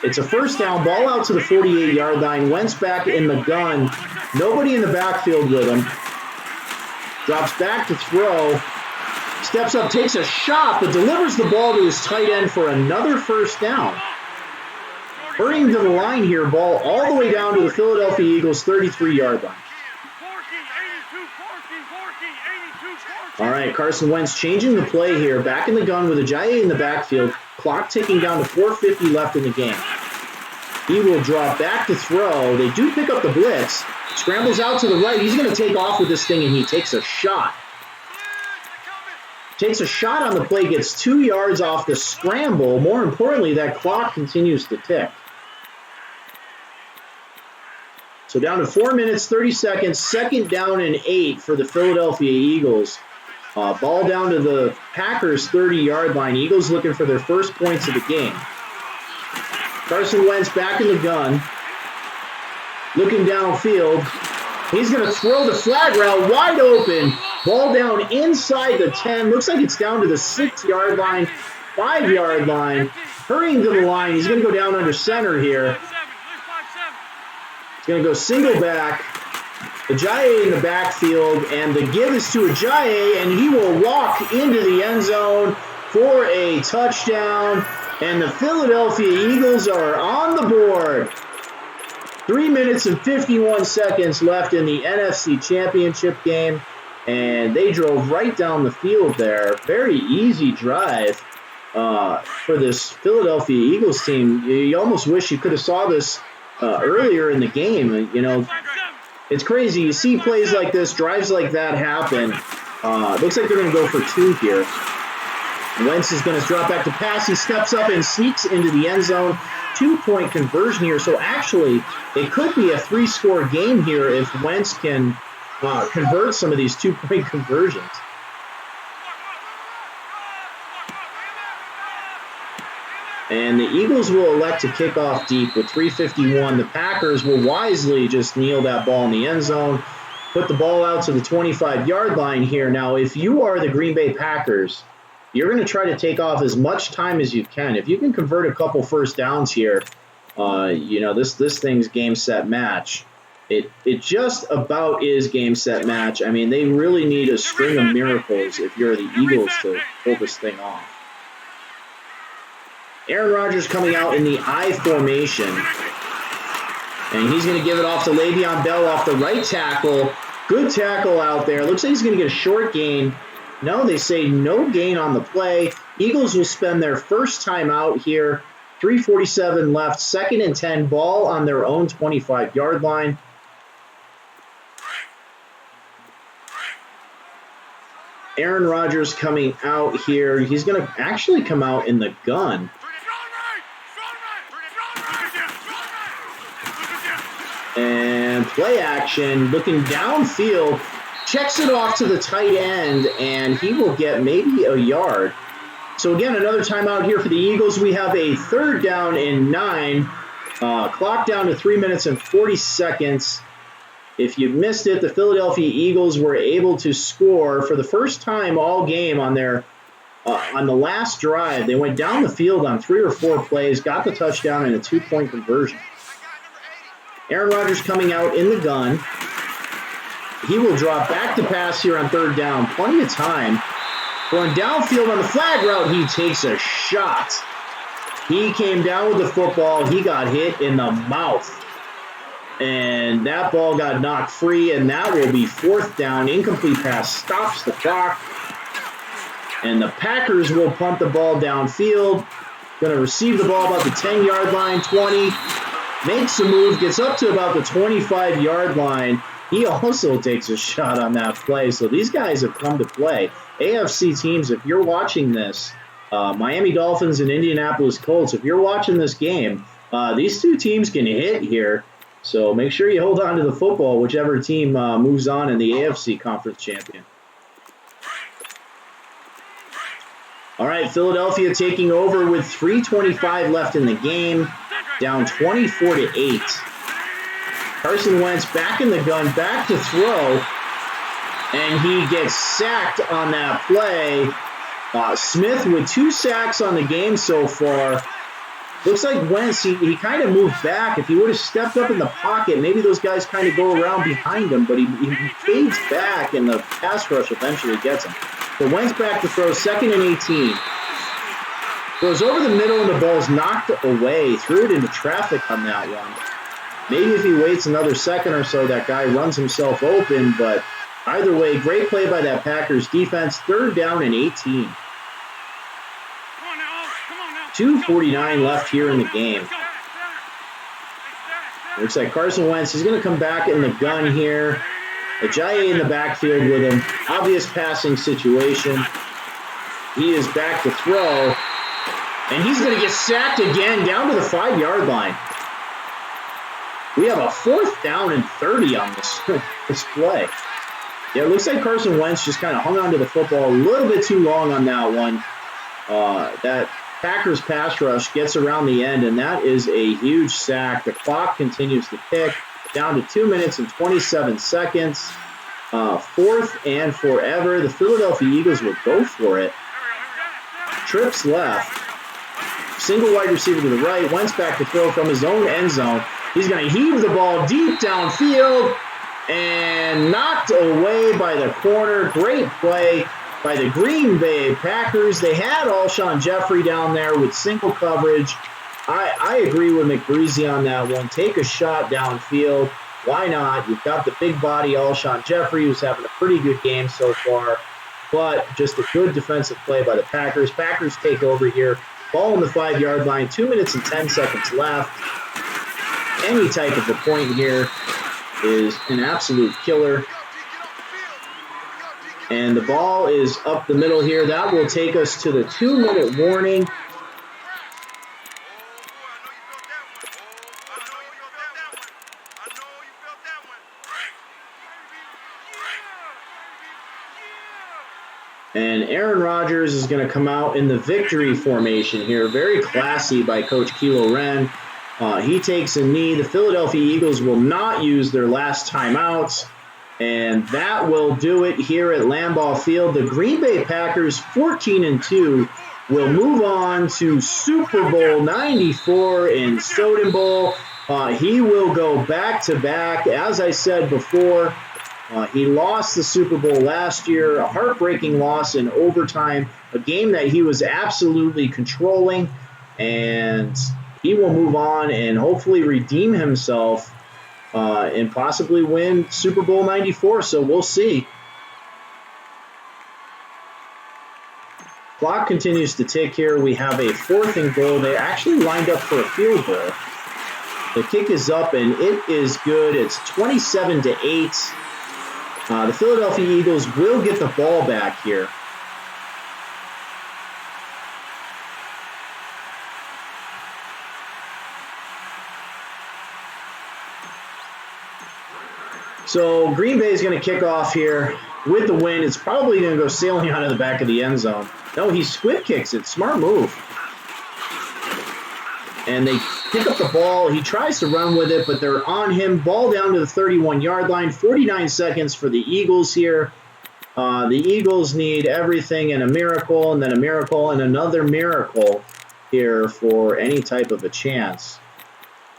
It's a first down, ball out to the 48-yard line. Wentz back in the gun. Nobody in the backfield with him. Drops back to throw. Steps up, takes a shot, but delivers the ball to his tight end for another first down. Hurrying to the line here, ball all the way down to the Philadelphia Eagles' 33-yard line. All right, Carson Wentz changing the play here. Back in the gun with Ajayi in the backfield. Clock ticking down to 4:50 left in the game. He will drop back to throw. They do pick up the blitz. Scrambles out to the right. He's going to take off with this thing, and he takes a shot. Takes a shot on the play, gets 2 yards off the scramble. More importantly, that clock continues to tick. So down to 4 minutes, 30 seconds, 2nd down and 8 for the Philadelphia Eagles. Ball down to the Packers' 30-yard line. Eagles looking for their first points of the game. Carson Wentz back in the gun. Looking downfield. He's going to throw the flag route wide open. Ball down inside the 10. Looks like it's down to the 6-yard line, 5-yard line. Hurrying to the line. He's going to go down under center here. He's going to go single back. Ajayi in the backfield, and the give is to Ajayi, and he will walk into the end zone for a touchdown. And the Philadelphia Eagles are on the board. 3 minutes and 51 seconds left in the NFC Championship game, and they drove right down the field there. Very easy drive for this Philadelphia Eagles team. You almost wish you could have saw this earlier in the game. It's crazy. You see plays like this, drives like that happen. Looks like they're going to go for 2 here. Wentz is going to drop back to pass. He steps up and sneaks into the end zone. 2-point conversion here. So actually, it could be a 3-score game here if Wentz can convert some of these 2-point conversions. And the Eagles will elect to kick off deep with 3:51. The Packers will wisely just kneel that ball in the end zone, put the ball out to the 25-yard line here. Now, if you are the Green Bay Packers, you're going to try to take off as much time as you can. If you can convert a couple first downs here, this thing's game, set, match. It just about is game, set, match. I mean, they really need a string of miracles if you're the Eagles to pull this thing off. Aaron Rodgers coming out in the I formation. And he's going to give it off to Le'Veon Bell off the right tackle. Good tackle out there. Looks like he's going to get a short gain. No, they say no gain on the play. Eagles will spend their first time out here. 3:47 left, 2nd and 10, ball on their own 25-yard line. Aaron Rodgers coming out here. He's going to actually come out in the gun. And play action, looking downfield, checks it off to the tight end, and he will get maybe a yard. So again, another timeout here for the Eagles. We have a 3rd down and 9. Clock down to 3 minutes and 40 seconds. If you missed it, the Philadelphia Eagles were able to score for the first time all game on their on the last drive, they went down the field on 3 or 4 plays, got the touchdown and a 2-point conversion. Aaron Rodgers coming out in the gun. He will drop back to pass here on 3rd down. Plenty of time. Going downfield on the flag route, he takes a shot. He came down with the football. He got hit in the mouth. And that ball got knocked free, and that will be 4th down. Incomplete pass stops the clock. And the Packers will punt the ball downfield. Going to receive the ball about the 10-yard line, 20. Makes a move, gets up to about the 25-yard line. He also takes a shot on that play. So these guys have come to play. AFC teams, if you're watching this, Miami Dolphins and Indianapolis Colts, if you're watching this game, these two teams can hit here. So make sure you hold on to the football, whichever team moves on in the AFC Conference Champion. All right, Philadelphia taking over with 3:25 left in the game, down 24-8. Carson Wentz back in the gun, back to throw, and he gets sacked on that play. Smith with 2 sacks on the game so far. Looks like Wentz, he kind of moved back. If he would have stepped up in the pocket, maybe those guys kind of go around behind him, but he fades back, and the pass rush eventually gets him. So Wentz back to throw, 2nd and 18. Goes over the middle, and the ball's knocked away. Threw it into traffic on that one. Maybe if he waits another second or so, that guy runs himself open, but either way, great play by that Packers defense. 3rd down and 18. 2:49 left here in the game. Looks like Carson Wentz is going to come back in the gun here. Ajayi in the backfield with him. Obvious passing situation. He is back to throw. And he's going to get sacked again down to the 5-yard line. We have a 4th down and 30 on this play. Yeah, it looks like Carson Wentz just kind of hung on to the football a little bit too long on that one. That Packers pass rush gets around the end, and that is a huge sack. The clock continues to tick down to 2 minutes and 27 seconds. 4th and forever. The Philadelphia Eagles will go for it. Trips left. Single wide receiver to the right. Wentz back to throw from his own end zone. He's going to heave the ball deep downfield and knocked away by the corner. Great play by the Green Bay Packers. They had Alshon Jeffrey down there with single coverage. I agree with McBreezy on that one. Take a shot downfield. Why not? You've got the big body Alshon Jeffrey, who's having a pretty good game so far, but just a good defensive play by the Packers. Packers take over here. Ball on the 5-yard line, 2 minutes and 10 seconds left. Any type of a point here is an absolute killer. And the ball is up the middle here. That will take us to the 2-minute warning. And Aaron Rodgers is going to come out in the victory formation here. Very classy by Coach Kilo Wren. He takes a knee. The Philadelphia Eagles will not use their last timeouts. And that will do it here at Lambeau Field. The Green Bay Packers, 14-2, will move on to Super Bowl 94 in Soden Bowl. He will go back-to-back. As I said before, he lost the Super Bowl last year, a heartbreaking loss in overtime, a game that he was absolutely controlling, and he will move on and hopefully redeem himself and possibly win Super Bowl 94, so we'll see. Clock continues to tick here. We have a 4th and goal. They actually lined up for a field goal. The kick is up, and it is good. It's 27-8. The Philadelphia Eagles will get the ball back here. So Green Bay is going to kick off here with the wind. It's probably going to go sailing out of the back of the end zone. No, he squib kicks it. Smart move. And they pick up the ball. He tries to run with it, but they're on him. Ball down to the 31-yard line. 49 seconds for the Eagles here. The Eagles need everything and a miracle, and then a miracle and another miracle here for any type of a chance.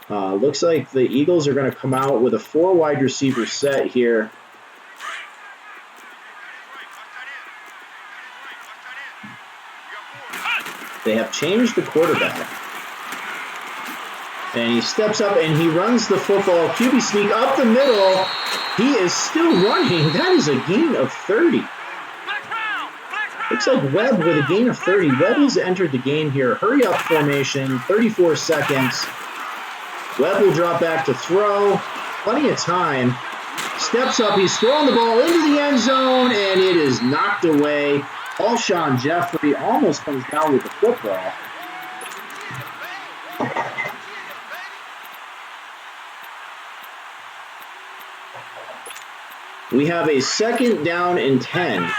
Looks like the Eagles are going to come out with a 4 wide receiver set here. They have changed the quarterback. And he steps up and he runs the football. QB sneak up the middle. He is still running. That is a gain of 30. Looks like Webb with a gain of 30. Webb has entered the game here. Hurry up formation, 34 seconds. Webb will drop back to throw. Plenty of time. Steps up. He's throwing the ball into the end zone, and it is knocked away. Alshon Jeffrey almost comes down with the football. We have a 2nd down and 10.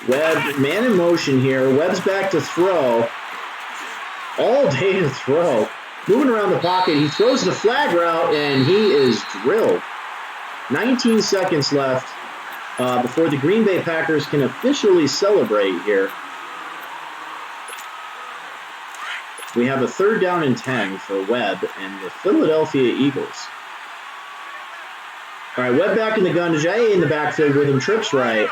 Webb, man in motion here. Webb's back to throw. All day to throw. Moving around the pocket. He throws the flag route, and he is drilled. 19 seconds left before the Green Bay Packers can officially celebrate here. We have a 3rd down and 10 for Webb and the Philadelphia Eagles. All right, Webb back in the gun. Jay in the backfield with him. Trips right.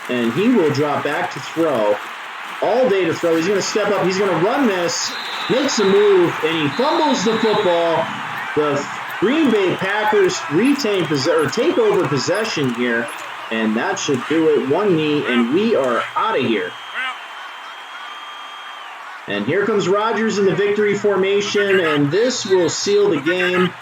And he will drop back to throw. All day to throw. He's going to step up. He's going to run this. Makes a move. And he fumbles the football. The Green Bay Packers take over possession here. And that should do it. 1 knee. And we are out of here. And here comes Rodgers in the victory formation. And this will seal the game.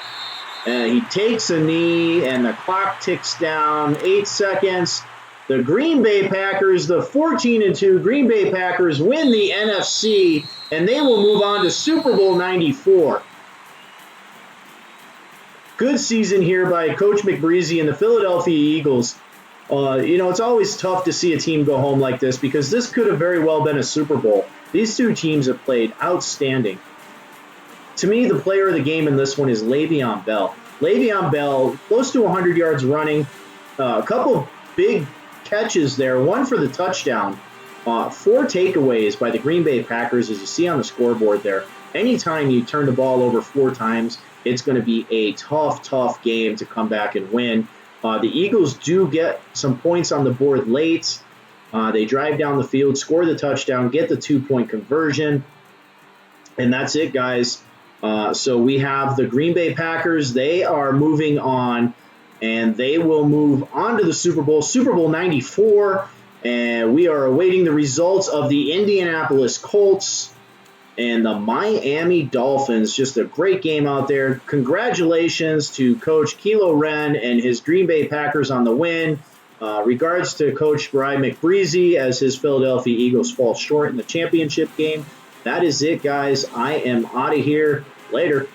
He takes a knee. And the clock ticks down. 8 seconds. The Green Bay Packers, the 14-2 Green Bay Packers, win the NFC, and they will move on to Super Bowl 94. Good season here by Coach McBreezy and the Philadelphia Eagles. It's always tough to see a team go home like this because this could have very well been a Super Bowl. These two teams have played outstanding. To me, the player of the game in this one is Le'Veon Bell. Le'Veon Bell, close to 100 yards running, a couple of big catches there, one for the touchdown, 4 takeaways by the Green Bay Packers, as you see on the scoreboard there. Anytime you turn the ball over 4 times, it's going to be a tough game to come back and win. The Eagles do get some points on the board late. They drive down the field, score the touchdown, get the 2-point conversion, and that's it, guys. So we have the Green Bay Packers. They are moving on. And they will move on to the Super Bowl 94. And we are awaiting the results of the Indianapolis Colts and the Miami Dolphins. Just a great game out there. Congratulations to Coach Kilo Wren and his Green Bay Packers on the win. Regards to Coach Brian McBreezy as his Philadelphia Eagles fall short in the championship game. That is it, guys. I am out of here. Later.